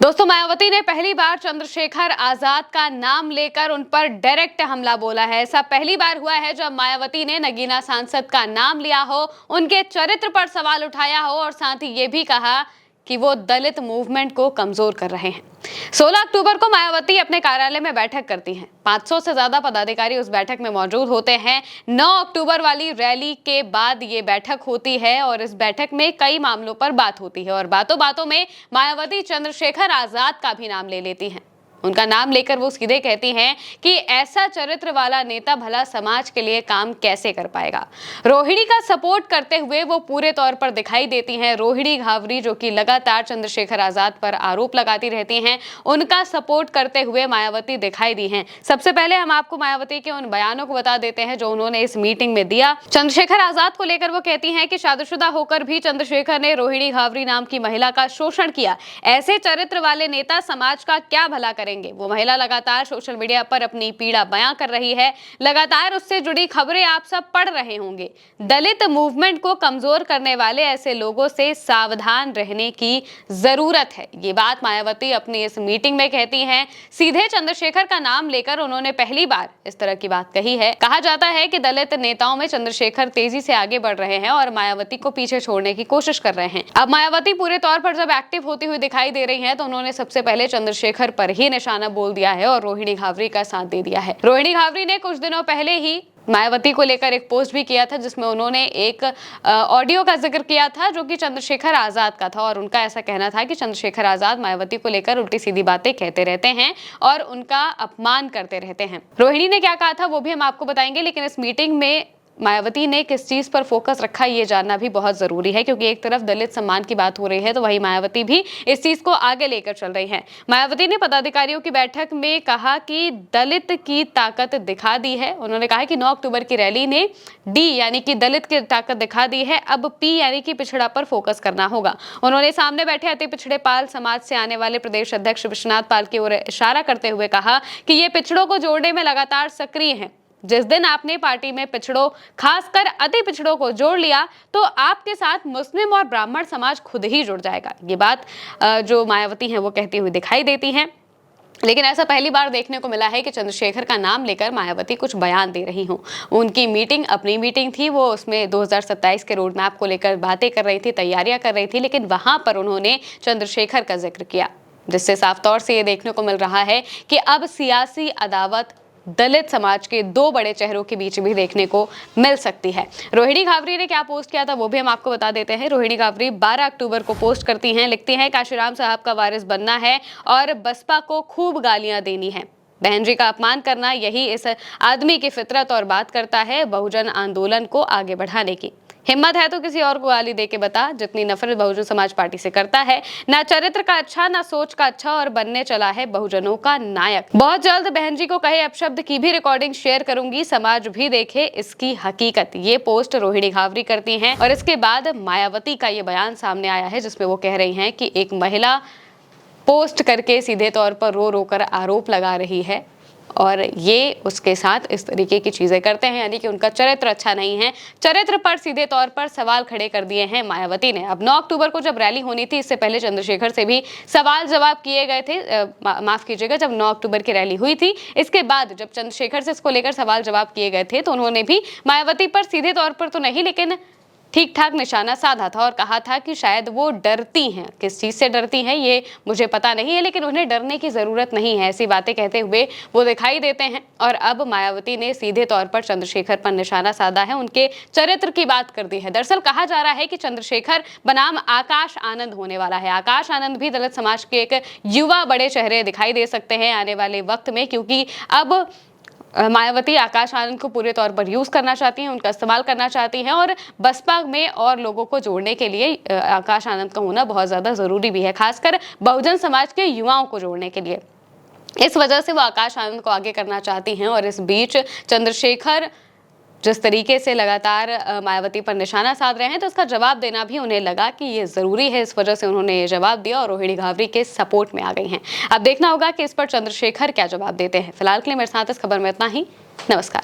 दोस्तों, मायावती ने पहली बार चंद्रशेखर आजाद का नाम लेकर उन पर डायरेक्ट हमला बोला है। ऐसा पहली बार हुआ है जब मायावती ने नगीना सांसद का नाम लिया हो, उनके चरित्र पर सवाल उठाया हो और साथ ही ये भी कहा कि वो दलित मूवमेंट को कमजोर कर रहे हैं। 16 अक्टूबर को मायावती अपने कार्यालय में बैठक करती हैं। 500 से ज्यादा पदाधिकारी उस बैठक में मौजूद होते हैं। 9 अक्टूबर वाली रैली के बाद ये बैठक होती है और इस बैठक में कई मामलों पर बात होती है और बातों बातों में मायावती चंद्रशेखर आजाद का भी नाम ले लेती हैं। उनका नाम लेकर वो सीधे कहती हैं कि ऐसा चरित्र वाला नेता भला समाज के लिए काम कैसे कर पाएगा। रोहिणी का सपोर्ट करते हुए वो पूरे तौर पर दिखाई देती हैं। रोहिणी घावरी, जो कि लगातार चंद्रशेखर आजाद पर आरोप लगाती रहती हैं, उनका सपोर्ट करते हुए मायावती दिखाई दी हैं। सबसे पहले हम आपको मायावती के उन बयानों को बता देते हैं जो उन्होंने इस मीटिंग में दिया। चंद्रशेखर आजाद को लेकर वो कहती हैं कि शादीशुदा होकर भी चंद्रशेखर ने रोहिणी घावरी नाम की महिला का शोषण किया। ऐसे चरित्र वाले नेता समाज का क्या भला करेंगे। वो महिला लगातार सोशल मीडिया पर अपनी पीड़ा बयां कर रही है। लगातार उससे जुड़ी खबरें आप सब पढ़ रहे होंगे। दलित मूवमेंट को कमजोर करने वाले ऐसे लोगों से सावधान रहने की जरूरत है। ये बात मायावती अपनी इस मीटिंग में कहती हैं। सीधे चंद्रशेखर का नाम लेकर उन्होंने पहली बार इस तरह की बात कही है। कहा जाता है कि दलित नेताओं में चंद्रशेखर तेजी से आगे बढ़ रहे हैं और मायावती को पीछे छोड़ने की कोशिश कर रहे हैं। अब मायावती पूरे तौर पर जब एक्टिव होती हुई दिखाई दे रही हैं तो उन्होंने सबसे पहले चंद्रशेखर पर ही निशाना बोल दिया है और रोहिणी घावरी का साथ दे दिया है। रोहिणी घावरी ने कुछ दिनों पहले ही मायावती को लेकर एक पोस्ट भी किया था जिसमें उन्होंने एक ऑडियो का जिक्र किया था जो कि चंद्रशेखर आजाद का था और उनका ऐसा कहना था कि चंद्रशेखर आजाद मायावती को लेकर उल्टी सीधी बातें कहते रहते हैं और उनका अपमान करते रहते हैं। रोहिणी ने क्या कहा था वो भी हम आपको बताएंगे, लेकिन इस मीटिंग में मायावती ने किस चीज पर फोकस रखा ये जानना भी बहुत जरूरी है, क्योंकि एक तरफ दलित सम्मान की बात हो रही है तो वहीं मायावती भी इस चीज को आगे लेकर चल रही हैं। मायावती ने पदाधिकारियों की बैठक में कहा कि दलित की ताकत दिखा दी है। उन्होंने कहा कि 9 अक्टूबर की रैली ने डी यानी कि दलित की ताकत दिखा दी है, अब पी यानी कि पिछड़ा पर फोकस करना होगा। उन्होंने सामने बैठे अति पिछड़े पाल समाज से आने वाले प्रदेश अध्यक्ष विश्वनाथ पाल की ओर इशारा करते हुए कहा कि ये पिछड़ों को जोड़ने में लगातार सक्रिय हैं। जिस दिन आपने पार्टी में पिछड़ों, खासकर अति पिछड़ों को जोड़ लिया तो आपके साथ मुस्लिम और ब्राह्मण समाज खुद ही जुड़ जाएगा। ये बात जो मायावती हैं वो कहती हुई दिखाई देती हैं। लेकिन ऐसा पहली बार देखने को मिला है कि चंद्रशेखर का नाम लेकर मायावती कुछ बयान दे रही हूँ। उनकी मीटिंग अपनी मीटिंग थी, वो उसमें 2027 के रोड मैप को लेकर बातें कर रही थी, तैयारियां कर रही थी, लेकिन वहां पर उन्होंने चंद्रशेखर का जिक्र किया, जिससे साफ तौर से ये देखने को मिल रहा है कि अब सियासी अदावत दलित समाज के दो बड़े चेहरों के बीच भी देखने को मिल सकती है। रोहिणी घावरी ने क्या पोस्ट किया था वो भी हम आपको बता देते हैं। रोहिणी घावरी 12 अक्टूबर को पोस्ट करती हैं, लिखती हैं काशीराम साहब का वारिस बनना है और बसपा को खूब गालियां देनी है। बहन जी का अपमान करना, यही इस आदमी की फितरत और बात करता है बहुजन आंदोलन को आगे बढ़ाने की। हिम्मत है तो किसी और को गाली दे के बता, जितनी नफरत बहुजन समाज पार्टी से करता है, ना चरित्र का अच्छा ना सोच का अच्छा और बनने चला है बहुजनों का नायक। बहुत जल्द बहन जी को कहे अपशब्द की भी रिकॉर्डिंग शेयर करूंगी, समाज भी देखे इसकी हकीकत। ये पोस्ट रोहिणी घावरी करती हैं और इसके बाद मायावती का ये बयान सामने आया है जिसमें वो कह रही हैं कि एक महिला पोस्ट करके सीधे तौर पर रो रो कर आरोप लगा रही है और ये उसके साथ इस तरीके की चीजें करते हैं, यानी कि उनका चरित्र अच्छा नहीं है। चरित्र पर सीधे तौर पर सवाल खड़े कर दिए हैं मायावती ने। अब 9 अक्टूबर को जब रैली होनी थी, इससे पहले चंद्रशेखर से भी सवाल जवाब किए गए थे। माफ कीजिएगा, जब 9 अक्टूबर की रैली हुई थी, इसके बाद जब चंद्रशेखर से इसको लेकर सवाल जवाब किए गए थे तो उन्होंने भी मायावती पर सीधे तौर पर तो नहीं लेकिन ठीक ठाक निशाना साधा था और कहा था कि शायद वो डरती हैं। किस चीज से डरती हैं ये मुझे पता नहीं है, लेकिन उन्हें डरने की जरूरत नहीं है, ऐसी बातें कहते हुए वो दिखाई देते हैं। और अब मायावती ने सीधे तौर पर चंद्रशेखर पर निशाना साधा है, उनके चरित्र की बात कर दी है। दरअसल कहा जा रहा है कि चंद्रशेखर बनाम आकाश आनंद होने वाला है। आकाश आनंद भी दलित समाज के एक युवा बड़े चेहरे दिखाई दे सकते हैं आने वाले वक्त में, क्योंकि अब मायावती आकाश आनंद को पूरे तौर पर यूज करना चाहती हैं, उनका इस्तेमाल करना चाहती हैं और बसपा में और लोगों को जोड़ने के लिए आकाश आनंद का होना बहुत ज्यादा जरूरी भी है, खासकर बहुजन समाज के युवाओं को जोड़ने के लिए। इस वजह से वो आकाश आनंद को आगे करना चाहती हैं और इस बीच चंद्रशेखर जिस तरीके से लगातार मायावती पर निशाना साध रहे हैं तो उसका जवाब देना भी उन्हें लगा कि ये जरूरी है। इस वजह से उन्होंने ये जवाब दिया और रोहिणी घावरी के सपोर्ट में आ गई हैं। अब देखना होगा कि इस पर चंद्रशेखर क्या जवाब देते हैं। फिलहाल के लिए मेरे साथ इस खबर में इतना ही। नमस्कार।